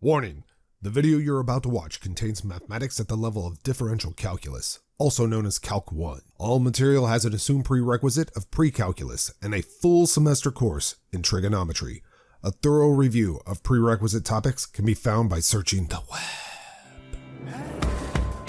Warning, the video you're about to watch contains mathematics at the level of differential calculus, also known as Calc 1. All material has an assumed prerequisite of pre-calculus and a full semester course in trigonometry. A thorough review of prerequisite topics can be found by searching the web.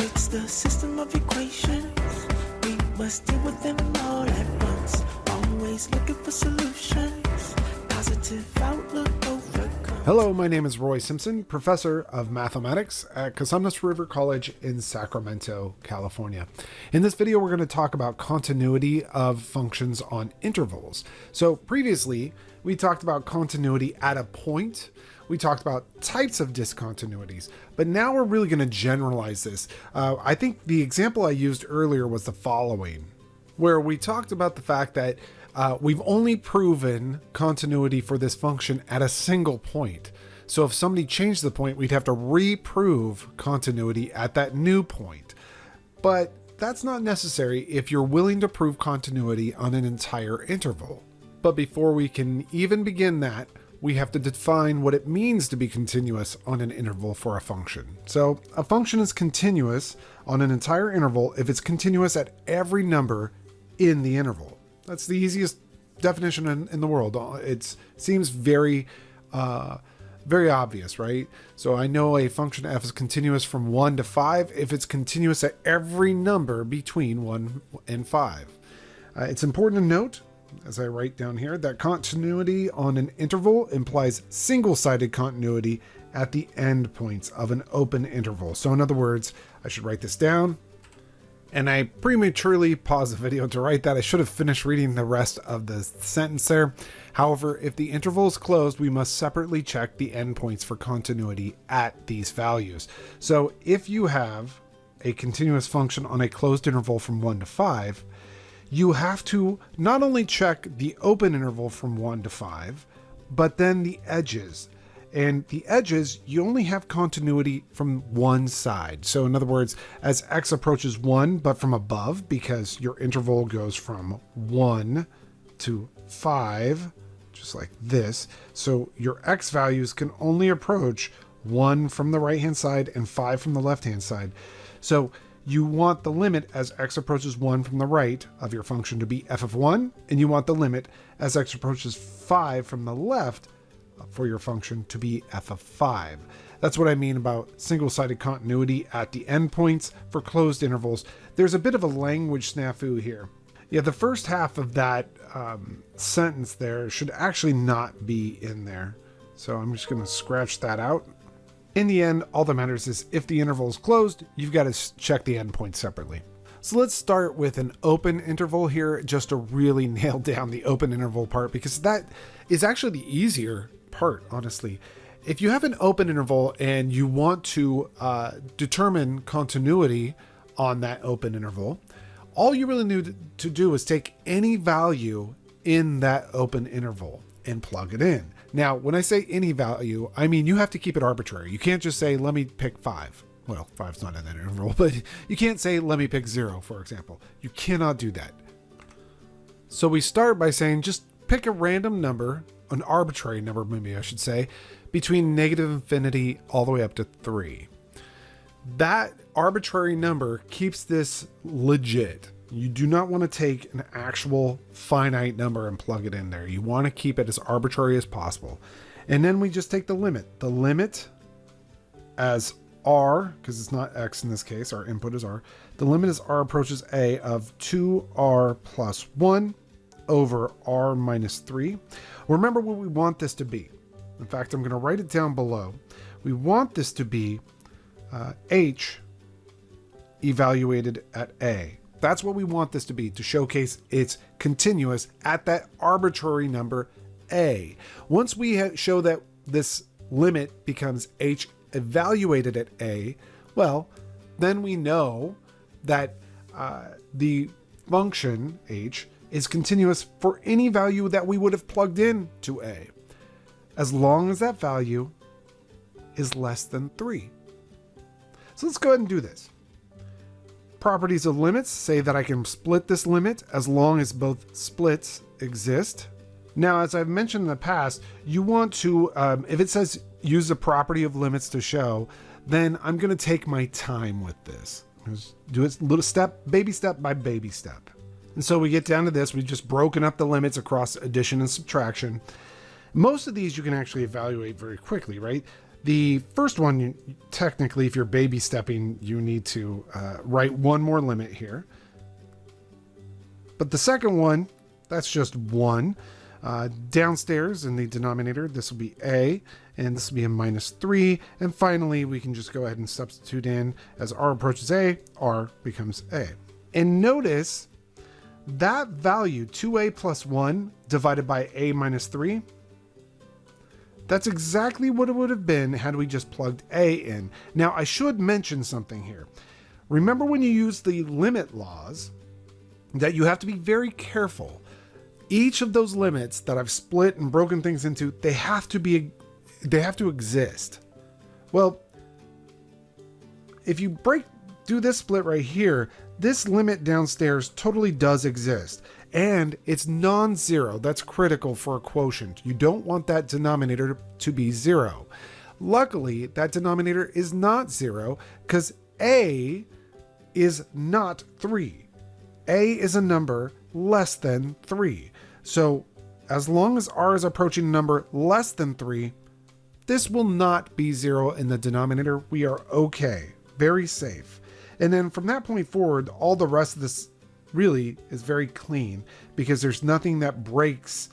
It's the system of equations. We must deal with them all at once. Always looking for solutions. Positive outlook overcome. Hello, my name is Roy Simpson, professor of mathematics at Cosumnes River College in Sacramento, California. In this video, we're going to talk about continuity of functions on intervals. So previously, we talked about continuity at a point. We talked about types of discontinuities, but now we're really going to generalize this. I think the example I used earlier was the following, where we talked about the fact that we've only proven continuity for this function at a single point. So if somebody changed the point, we'd have to reprove continuity at that new point. But that's not necessary if you're willing to prove continuity on an entire interval. But before we can even begin that, we have to define what it means to be continuous on an interval for a function. So a function is continuous on an entire interval if it's continuous at every number in the interval. That's the easiest definition in the world. It seems very obvious, right? So I know a function f is continuous from 1 to 5 if it's continuous at every number between 1 and 5. It's important to note, as I write down here, that continuity on an interval implies single-sided continuity at the endpoints of an open interval. So in other words, I should write this down. And I prematurely paused the video to write that. I should have finished reading the rest of the sentence there. However, if the interval is closed, we must separately check the endpoints for continuity at these values. So if you have a continuous function on a closed interval from 1 to 5, you have to not only check the open interval from 1 to 5, but then the edges. And the edges, you only have continuity from one side. So in other words, as x approaches 1, but from above, because your interval goes from 1 to 5, just like this. So your x values can only approach 1 from the right-hand side and 5 from the left-hand side. So you want the limit as x approaches 1 from the right of your function to be f of 1, and you want the limit as x approaches 5 from the left for your function to be f of 5. That's what I mean about single-sided continuity at the endpoints for closed intervals. There's a bit of a language snafu here. Yeah, the first half of that sentence there should actually not be in there. So I'm just going to scratch that out. In the end, all that matters is if the interval is closed, you've got to check the endpoints separately. So let's start with an open interval here, just to really nail down the open interval part, because that is actually the easier part, honestly. If you have an open interval and you want to determine continuity on that open interval, all you really need to do is take any value in that open interval and plug it in. Now, when I say any value, I mean you have to keep it arbitrary. You can't just say, let me pick 5. Well, 5's not in that interval, but you can't say, let me pick 0, for example. You cannot do that. So we start by saying, just pick a random number, an arbitrary number, maybe I should say, between negative infinity all the way up to 3. That arbitrary number keeps this legit. You do not want to take an actual finite number and plug it in there. You want to keep it as arbitrary as possible. And then we just take the limit. The limit as r, because it's not x in this case, our input is r. The limit as r approaches a of 2r plus 1 over r minus 3. Remember what we want this to be. In fact, I'm going to write it down below. We want this to be h evaluated at a. That's what we want this to be, to showcase it's continuous at that arbitrary number a. Once we show that this limit becomes h evaluated at a, well, then we know that the function h is continuous for any value that we would have plugged in to a, as long as that value is less than 3. So let's go ahead and do this. Properties of limits say that I can split this limit as long as both splits exist. Now, as I've mentioned in the past, you want to, if it says use the property of limits to show, then I'm going to take my time with this. Just do it little step, baby step by baby step. And so we get down to this. We've just broken up the limits across addition and subtraction. Most of these you can actually evaluate very quickly, right? The first one, technically, if you're baby stepping, you need to write one more limit here. But the second one, that's just 1. Downstairs in the denominator, this will be a, and this will be a -3. And finally, we can just go ahead and substitute in as r approaches a, r becomes a. And notice that value, 2a plus 1 divided by a minus 3, that's exactly what it would have been had we just plugged a in. Now, I should mention something here. Remember when you use the limit laws that you have to be very careful. Each of those limits that I've split and broken things into, they have to exist. Well, if you do this split right here, this limit downstairs totally does exist, and it's non-zero. That's critical for a quotient. You don't want that denominator to be 0. Luckily, that denominator is not 0 because a is not 3. A is a number less than 3. So as long as r is approaching a number less than 3, this will not be 0 in the denominator. We are okay. Very safe. And then from that point forward, all the rest of this really is very clean because there's nothing that breaks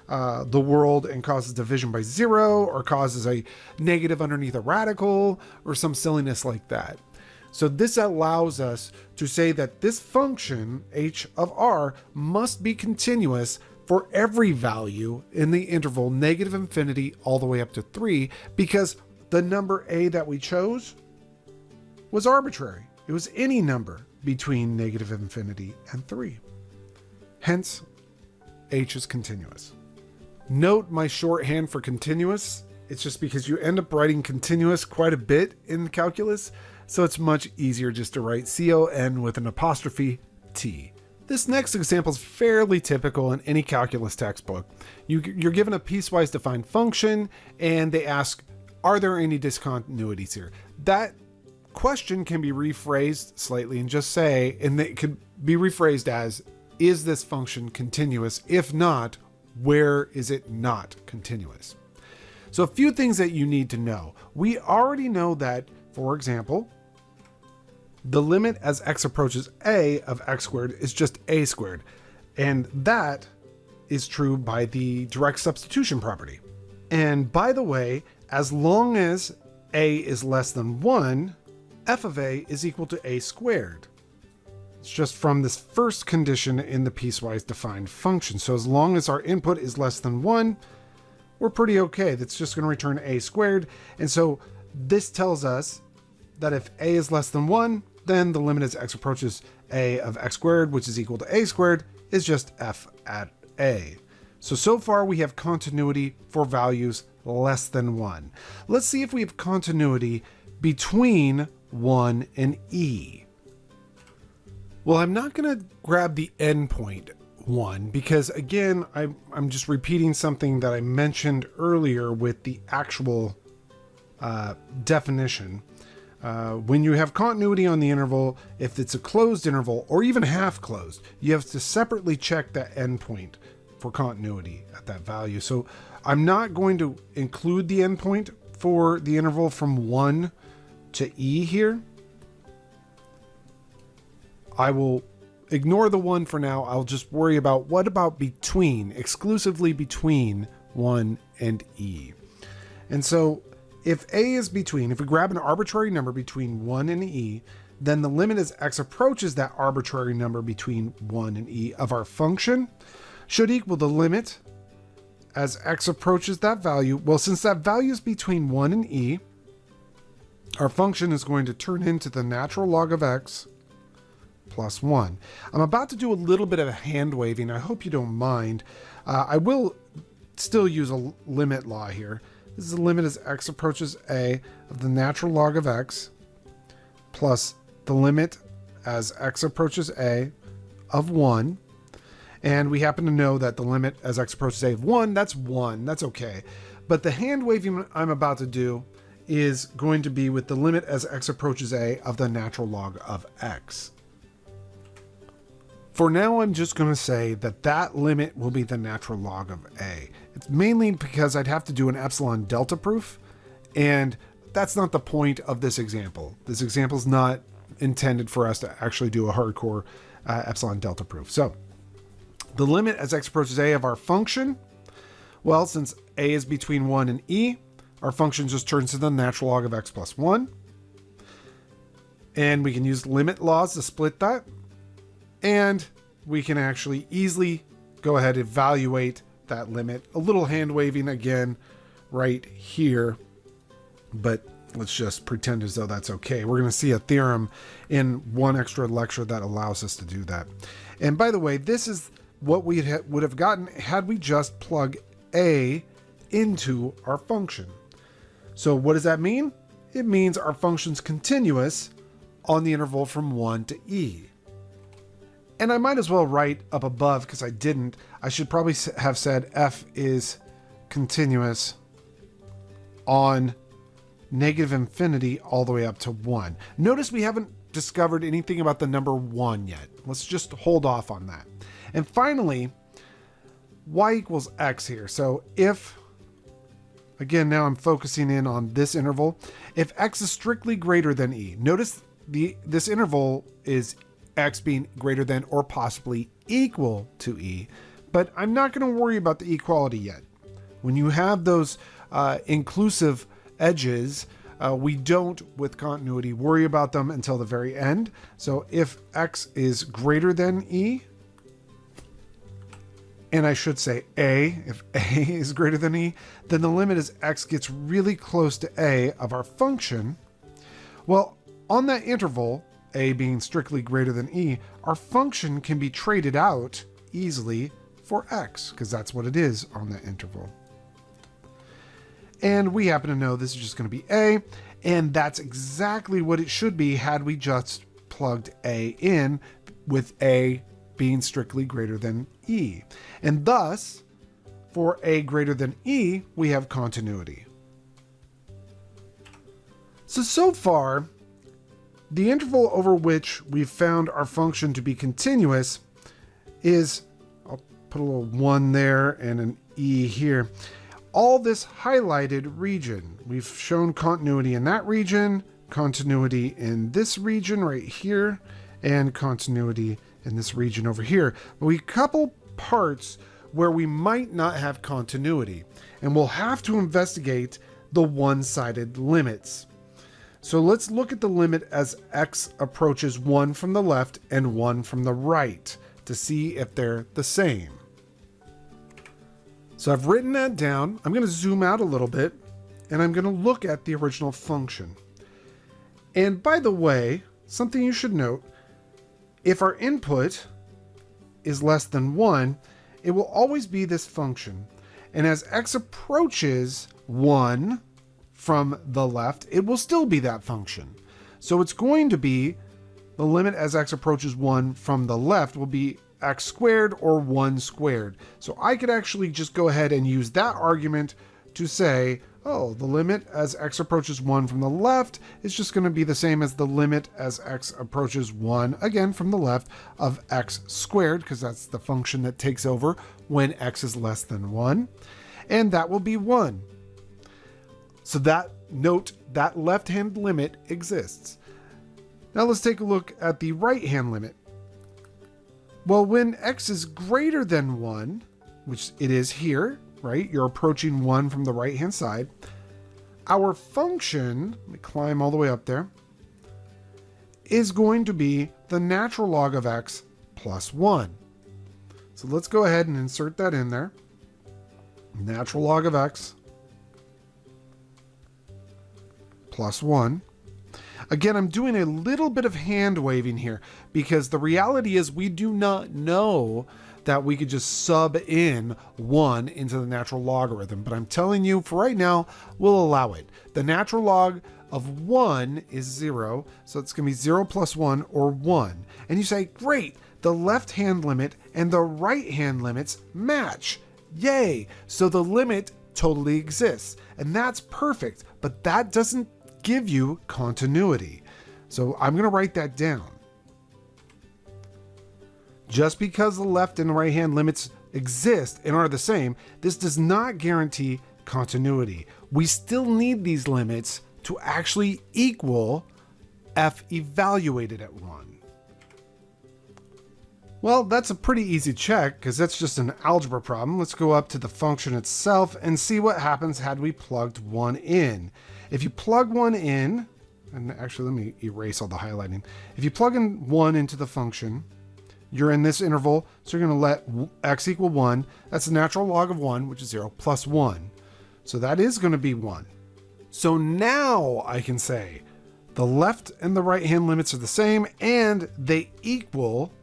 the world and causes division by 0 or causes a negative underneath a radical or some silliness like that. So this allows us to say that this function, h of r, must be continuous for every value in the interval -infinity all the way up to 3 because the number a that we chose was arbitrary. It was any number between -infinity and 3. Hence, h is continuous. Note my shorthand for continuous. It's just because you end up writing continuous quite a bit in calculus, so it's much easier just to write CON with an apostrophe T. This next example is fairly typical in any calculus textbook. You're given a piecewise defined function, and they ask, are there any discontinuities here? That question can be rephrased slightly and just say, and it could be rephrased as, is this function continuous? If not, where is it not continuous? So a few things that you need to know. We already know that, for example, the limit as x approaches a of x squared is just a squared. And that is true by the direct substitution property. And by the way, as long as a is less than 1, f of a is equal to a squared. It's just from this first condition in the piecewise defined function. So as long as our input is less than 1, we're pretty okay. That's just going to return a squared. And so this tells us that if a is less than 1, then the limit as x approaches a of x squared, which is equal to a squared, is just f at a. So far we have continuity for values less than 1. Let's see if we have continuity between 1 and e. Well, I'm not going to grab the endpoint 1 because, again, I'm just repeating something that I mentioned earlier with the actual definition. When you have continuity on the interval, if it's a closed interval or even half closed, you have to separately check that endpoint for continuity at that value. So I'm not going to include the endpoint for the interval from 1 to e here. I will ignore the 1 for now. I'll just worry about what about between, exclusively between 1 and e. And so if a is between, if we grab an arbitrary number between 1 and e, then the limit as x approaches that arbitrary number between 1 and e of our function should equal the limit as x approaches that value. Well, since that value is between 1 and e, our function is going to turn into the natural log of x plus 1. I'm about to do a little bit of hand waving. I hope you don't mind. I will still use a limit law here. This is the limit as x approaches a of the natural log of x plus the limit as x approaches a of 1. And we happen to know that the limit as x approaches a of 1, that's 1. That's okay. But the hand waving I'm about to do is going to be with the limit as x approaches a of the natural log of x. For now, I'm just going to say that that limit will be the natural log of a. It's mainly because I'd have to do an epsilon delta proof, and that's not the point of this example. This example is not intended for us to actually do a hardcore epsilon delta proof. So the limit as x approaches a of our function, well, since a is between 1 and e, our function just turns to the natural log of x plus 1. And we can use limit laws to split that. And we can actually easily go ahead and evaluate that limit. A little hand waving again right here, but let's just pretend as though that's okay. We're going to see a theorem in one extra lecture that allows us to do that. And by the way, this is what we would have gotten had we just plug a into our function. So what does that mean? It means our function's continuous on the interval from 1 to e. And I might as well write up above, because I didn't. I should probably have said f is continuous on negative infinity all the way up to 1. Notice we haven't discovered anything about the number 1 yet. Let's just hold off on that. And finally, y equals x here. So if, again, now I'm focusing in on this interval. If x is strictly greater than e, notice this interval is x being greater than or possibly equal to e, but I'm not going to worry about the equality yet. When you have those inclusive edges, we don't, with continuity, worry about them until the very end. So if x is greater than e, and I should say a, if a is greater than e, then the limit as x gets really close to a of our function. Well, on that interval, a being strictly greater than e, our function can be traded out easily for x, because that's what it is on that interval. And we happen to know this is just going to be a, and that's exactly what it should be had we just plugged a in, with a being strictly greater than e. And thus, for a greater than e, we have continuity. So far, the interval over which we've found our function to be continuous is, I'll put a little 1 there and an e here, all this highlighted region. We've shown continuity in that region, continuity in this region right here, and continuity in this region over here. But we couple parts where we might not have continuity, and we'll have to investigate the one-sided limits. So let's look at the limit as x approaches 1 from the left and 1 from the right to see if they're the same. So I've written that down. I'm going to zoom out a little bit, and I'm going to look at the original function. And by the way, something you should note, if our input is less than 1, it will always be this function. And as x approaches 1 from the left, it will still be that function. So it's going to be the limit as x approaches 1 from the left will be x squared or 1 squared. So I could actually just go ahead and use that argument to say, oh, the limit as x approaches 1 from the left is just going to be the same as the limit as x approaches 1, again from the left, of x squared, because that's the function that takes over when x is less than 1. And that will be 1. So that, note, that left-hand limit exists. Now let's take a look at the right-hand limit. Well, when x is greater than 1, which it is here, right? You're approaching 1 from the right-hand side. Our function, let me climb all the way up there, is going to be the natural log of x plus 1. So let's go ahead and insert that in there. Natural log of x plus 1. Again, I'm doing a little bit of hand waving here because the reality is we do not know that we could just sub in 1 into the natural logarithm. But I'm telling you, for right now, we'll allow it. The natural log of 1 is 0, so it's going to be 0 plus 1 or 1. And you say, great, the left-hand limit and the right-hand limits match. Yay! So the limit totally exists. And that's perfect, but that doesn't give you continuity. So I'm going to write that down. Just because the left and right hand limits exist and are the same, this does not guarantee continuity. We still need these limits to actually equal f evaluated at 1. Well, that's a pretty easy check because that's just an algebra problem. Let's go up to the function itself and see what happens had we plugged 1 in. If you plug 1 in, and actually let me erase all the highlighting. If you plug in 1 into the function, you're in this interval, so you're going to let x equal 1. That's the natural log of 1, which is 0, plus 1. So that is going to be 1. So now I can say the left and the right hand limits are the same and they equal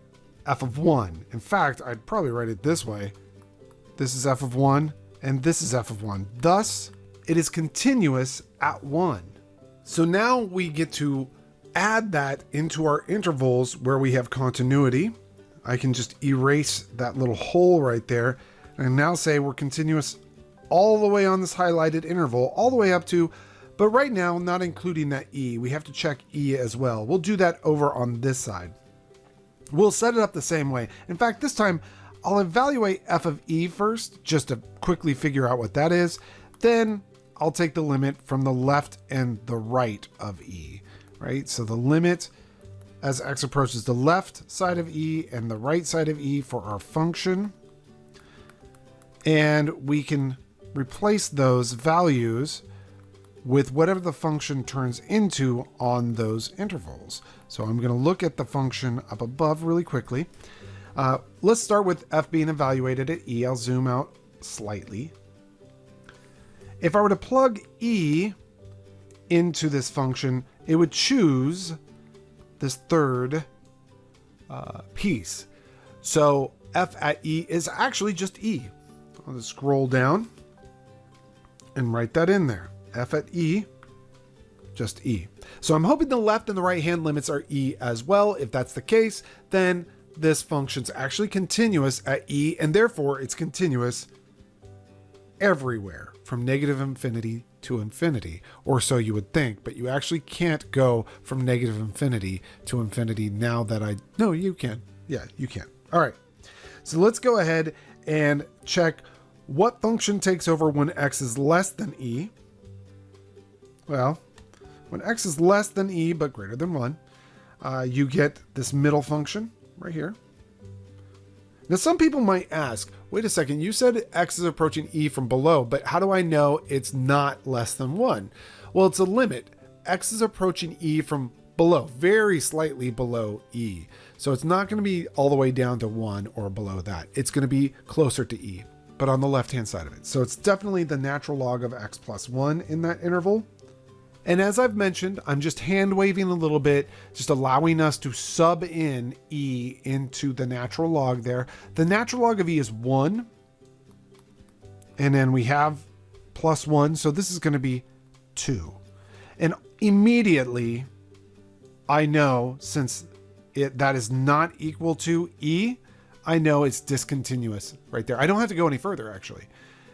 f of 1. In fact, I'd probably write it this way. This is f of 1 and this is f of 1. Thus, it is continuous at 1. So now we get to add that into our intervals where we have continuity. I can just erase that little hole right there and now say we're continuous all the way on this highlighted interval, all the way up to, but right now, not including that e. We have to check e as well. We'll do that over on this side. We'll set it up the same way. In fact, this time I'll evaluate f of e first, just to quickly figure out what that is. Then I'll take the limit from the left and the right of e, right? So the limit as x approaches the left side of e and the right side of e for our function. And we can replace those values with whatever the function turns into on those intervals. So I'm going to look at the function up above really quickly. Let's start with f being evaluated at e. I'll zoom out slightly. If I were to plug e into this function, it would choose this third piece. So f at e is actually just e. I'll just scroll down and write that in there. F at e, just e. So I'm hoping the left and the right hand limits are e as well. If that's the case, then this function's actually continuous at e, and therefore it's continuous everywhere from negative infinity to infinity, or so you would think, but you actually can't go from negative infinity to infinity now that no, you can. Yeah, you can. All right. So let's go ahead and check what function takes over when x is less than e. Well, when x is less than e but greater than 1, you get this middle function right here. Now, some people might ask, wait a second, you said x is approaching e from below, but how do I know it's not less than 1? Well, it's a limit. X is approaching e from below, very slightly below e. So it's not going to be all the way down to 1 or below that. It's going to be closer to e, but on the left-hand side of it. So it's definitely the natural log of x plus 1 in that interval. And as I've mentioned, I'm just hand waving a little bit, just allowing us to sub in e into the natural log there. The natural log of e is 1. And then we have plus 1. So this is going to be 2. And immediately, I know since that is not equal to e, I know it's discontinuous right there. I don't have to go any further, actually.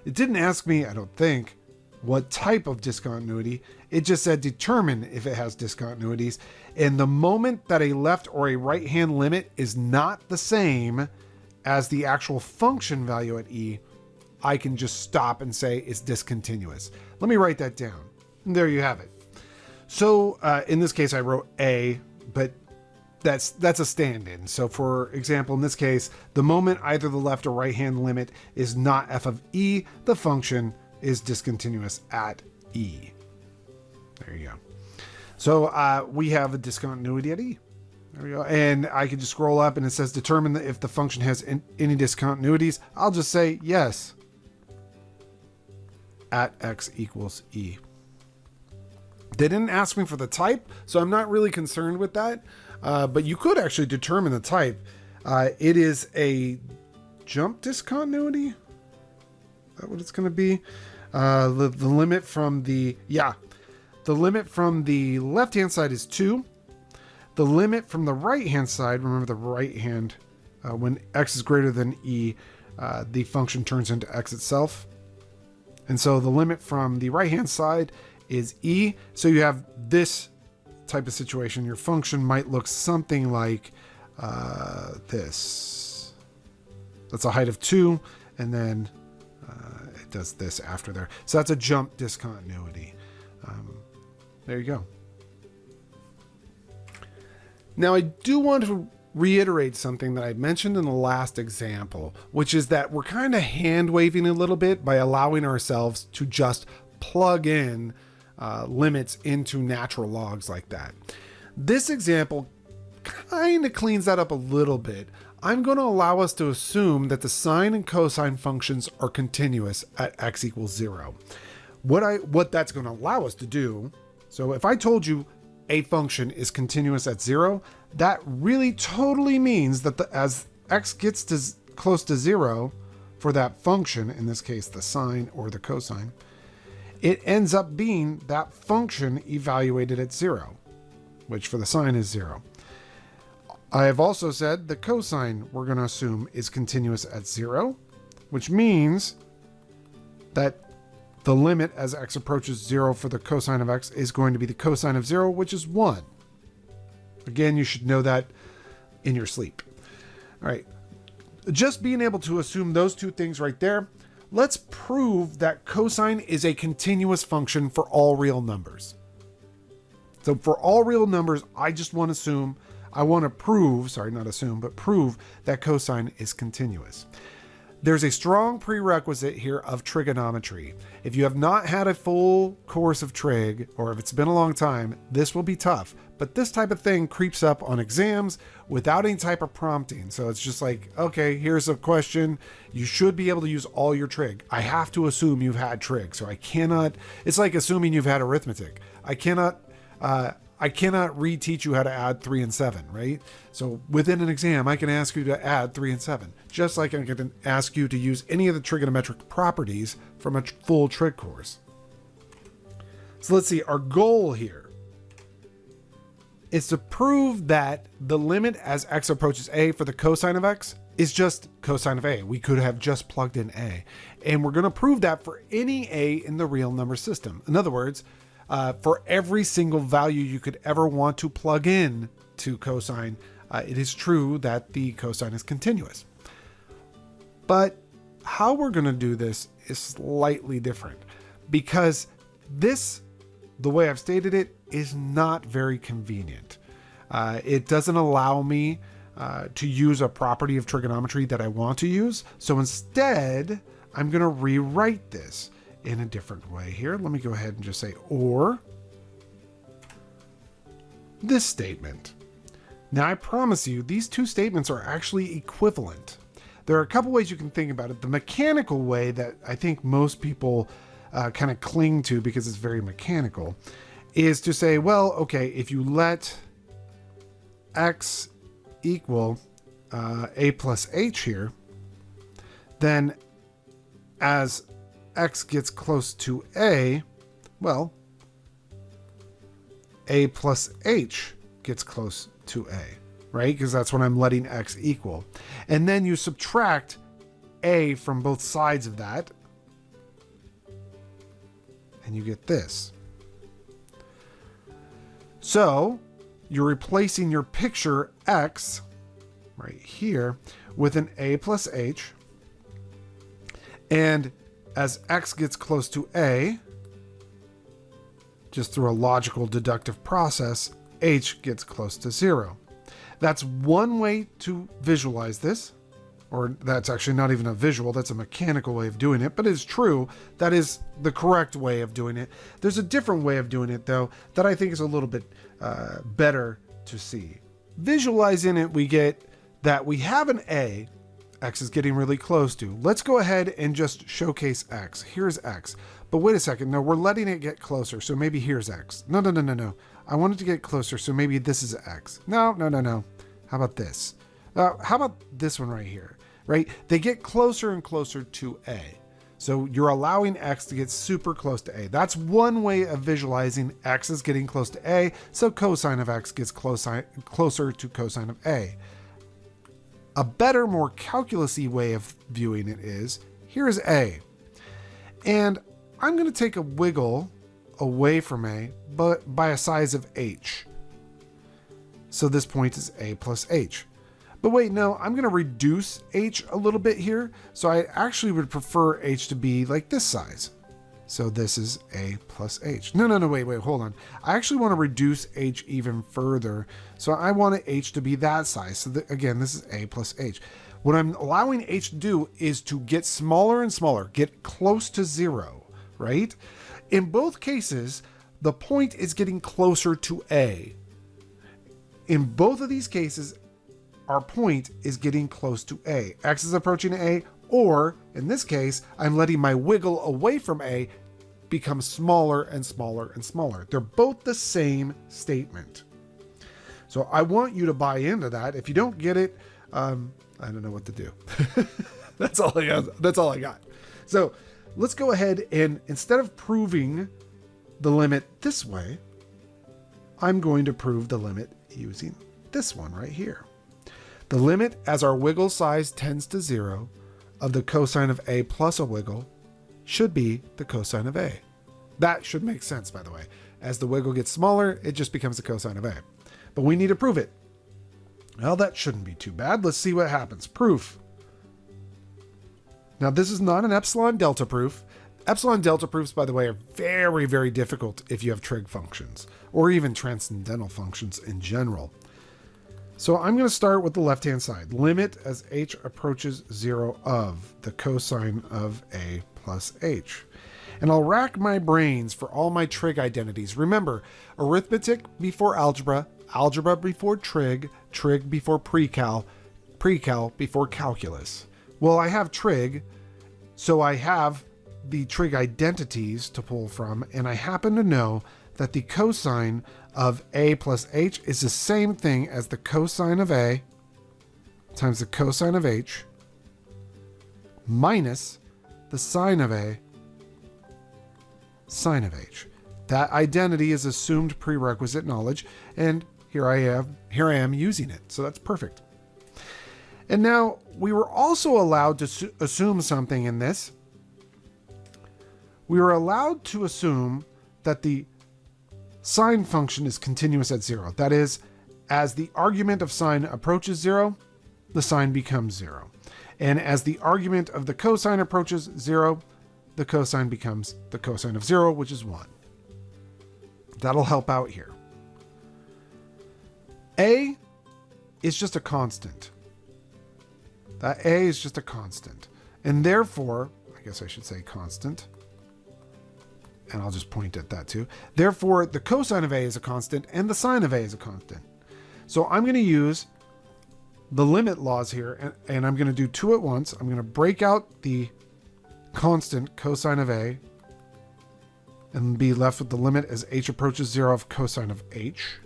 It didn't ask me, I don't think, what type of discontinuity. It just said determine if it has discontinuities. And the moment that a left or a right hand limit is not the same as the actual function value at e, I can just stop and say it's discontinuous. Let me write that down. And there you have it. So in this case, I wrote a, but that's a stand-in. So for example, in this case, the moment either the left or right hand limit is not f of e, the function is discontinuous at e. There you go. So we have a discontinuity at e. There we go. And I can just scroll up and it says determine if the function has any discontinuities. I'll just say yes. At x equals e. They didn't ask me for the type, so I'm not really concerned with that. But you could actually determine the type. It is a jump discontinuity. Is that what it's going to be? The limit from the limit from the left-hand side is 2. The limit from the right-hand side, remember the right hand, when x is greater than e, the function turns into x itself. And so the limit from the right-hand side is e. So you have this type of situation. Your function might look something like this. That's a height of 2, and then it does this after there. So that's a jump discontinuity. There you go. Now I do want to reiterate something that I mentioned in the last example, which is that we're kind of hand waving a little bit by allowing ourselves to just plug in limits into natural logs like that. This example kind of cleans that up a little bit. I'm going to allow us to assume that the sine and cosine functions are continuous at x equals 0. What that's going to allow us to do, so if I told you a function is continuous at 0, that really totally means that as x gets to close to 0 for that function, in this case the sine or the cosine, it ends up being that function evaluated at 0, which for the sine is 0. I have also said the cosine we're going to assume is continuous at 0, which means that the limit as x approaches 0 for the cosine of x is going to be the cosine of 0, which is 1. Again, you should know that in your sleep. All right. Just being able to assume those two things right there, let's prove that cosine is a continuous function for all real numbers. So for all real numbers, I want to prove that cosine is continuous. There's a strong prerequisite here of trigonometry. If you have not had a full course of trig, or if it's been a long time, this will be tough. But this type of thing creeps up on exams without any type of prompting. So it's just like, okay, here's a question. You should be able to use all your trig. I have to assume you've had trig. So it's like assuming you've had arithmetic. I cannot reteach you how to add 3 and 7, right? So within an exam, I can ask you to add 3 and 7, just like I can ask you to use any of the trigonometric properties from a full trig course. So let's see, our goal here is to prove that the limit as x approaches a for the cosine of x is just cosine of a. We could have just plugged in a. And we're going to prove that for any a in the real number system. In other words, for every single value you could ever want to plug in to cosine, it is true that the cosine is continuous. But how we're going to do this is slightly different, because the way I've stated it, is not very convenient. It doesn't allow me to use a property of trigonometry that I want to use. So instead, I'm going to rewrite this in a different way here. Let me go ahead and just say, or this statement. Now I promise you, these two statements are actually equivalent. There are a couple ways you can think about it. The mechanical way that I think most people kind of cling to because it's very mechanical is to say, well, okay, if you let x equal a plus h here, then as x gets close to a, well, a plus h gets close to a, right? Because that's when I'm letting x equal. And then you subtract a from both sides of that, and you get this. So you're replacing your picture x right here with an a plus h. And as x gets close to a, just through a logical deductive process, h gets close to 0. That's one way to visualize this. Or that's actually not even a visual, that's a mechanical way of doing it, but it's true. That is the correct way of doing it. There's a different way of doing it, though, that I think is a little bit better to see. Visualizing it, we get that we have an a, x is getting really close to. Let's go ahead and just showcase x. Here's x. But wait a second, no, we're letting it get closer, so maybe here's x. No. I want it to get closer, so maybe this is x. No. How about this? How about this one right here, right? They get closer and closer to a. So you're allowing x to get super close to a. That's one way of visualizing x is getting close to a, so cosine of x gets closer to cosine of a. A better, more calculus-y way of viewing it is, here's a. And I'm going to take a wiggle away from a, but by a size of h. So this point is a plus h. But wait, no, I'm going to reduce h a little bit here. So I actually would prefer h to be like this size. So this is a plus h. No, wait, hold on. I actually want to reduce h even further. So I want h to be that size. So again, this is a plus h. What I'm allowing h to do is to get smaller and smaller, get close to 0, right? In both cases, the point is getting closer to a. In both of these cases, our point is getting close to a. X is approaching a, or in this case, I'm letting my wiggle away from a become smaller and smaller and smaller. They're both the same statement. So I want you to buy into that. If you don't get it, I don't know what to do. That's all I got. So let's go ahead and instead of proving the limit this way, I'm going to prove the limit using this one right here. The limit as our wiggle size tends to 0 of the cosine of a plus a wiggle should be the cosine of a. That should make sense, by the way. As the wiggle gets smaller, it just becomes the cosine of a. But we need to prove it. Well, that shouldn't be too bad. Let's see what happens. Proof. Now, this is not an epsilon delta proof. Epsilon delta proofs, by the way, are very, very difficult if you have trig functions or even transcendental functions in general. So I'm going to start with the left-hand side. Limit as h approaches 0 of the cosine of a plus h. And I'll rack my brains for all my trig identities. Remember, arithmetic before algebra, algebra before trig, trig before pre-cal, pre-cal before calculus. Well, I have trig, so I have the trig identities to pull from, and I happen to know that the cosine of a plus h is the same thing as the cosine of a times the cosine of h minus the sine of a sine of h. That identity is assumed prerequisite knowledge, and here I am using it. So that's perfect. And now we were also allowed to assume something in this. We were allowed to assume that the sine function is continuous at 0. That is, as the argument of sine approaches 0, the sine becomes 0. And as the argument of the cosine approaches 0, the cosine becomes the cosine of 0, which is 1. That'll help out here. A is just a constant. That a is just a constant. And therefore, I guess I should say constant. And I'll just point at that too. Therefore, the cosine of a is a constant and the sine of a is a constant. So I'm going to use the limit laws here, and I'm going to do two at once. I'm going to break out the constant cosine of a and be left with the limit as h approaches 0 of cosine of h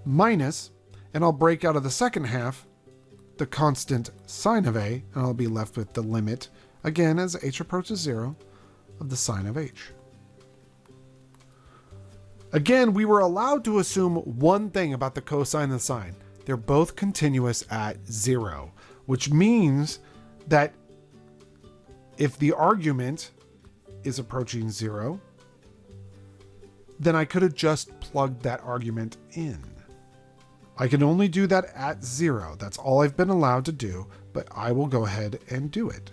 minus, and I'll break out of the second half the constant sine of a, and I'll be left with the limit again as h approaches 0 of the sine of h. Again, we were allowed to assume one thing about the cosine and the sine. They're both continuous at 0, which means that if the argument is approaching 0, then I could have just plugged that argument in. I can only do that at 0. That's all I've been allowed to do, but I will go ahead and do it.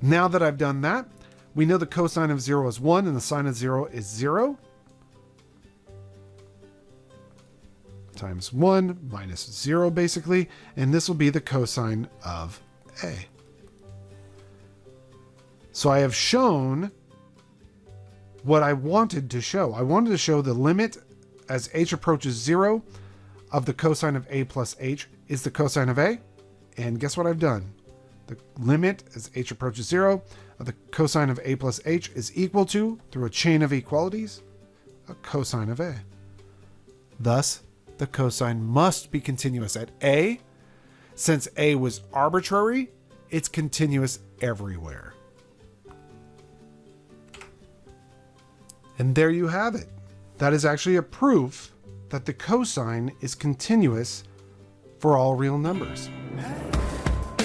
Now that I've done that, we know the cosine of 0 is 1 and the sine of 0 is 0. Times 1 minus 0 basically, and this will be the cosine of a. So I have shown what I wanted to show. I wanted to show the limit as h approaches 0 of the cosine of a plus h is the cosine of a, and guess what I've done? The limit as h approaches 0 of the cosine of a plus h is equal to, through a chain of equalities, a cosine of a. Thus, the cosine must be continuous at a. Since a was arbitrary, it's continuous everywhere. And there you have it. That is actually a proof that the cosine is continuous for all real numbers.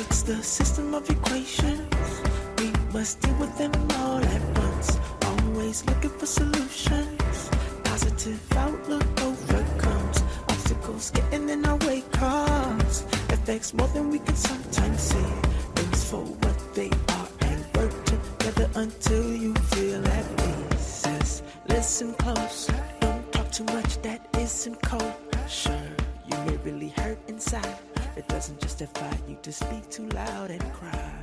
It's the system of equations. We must deal with them all at once. Always looking for solutions. Positive outlook overcomes obstacles getting in our way. Cause affects more than we can sometimes see. Things for what they are and work together until you feel at peace. Just listen close. Don't talk too much that isn't cold. Sure, you may really hurt inside. It doesn't justify you to speak too loud and cry.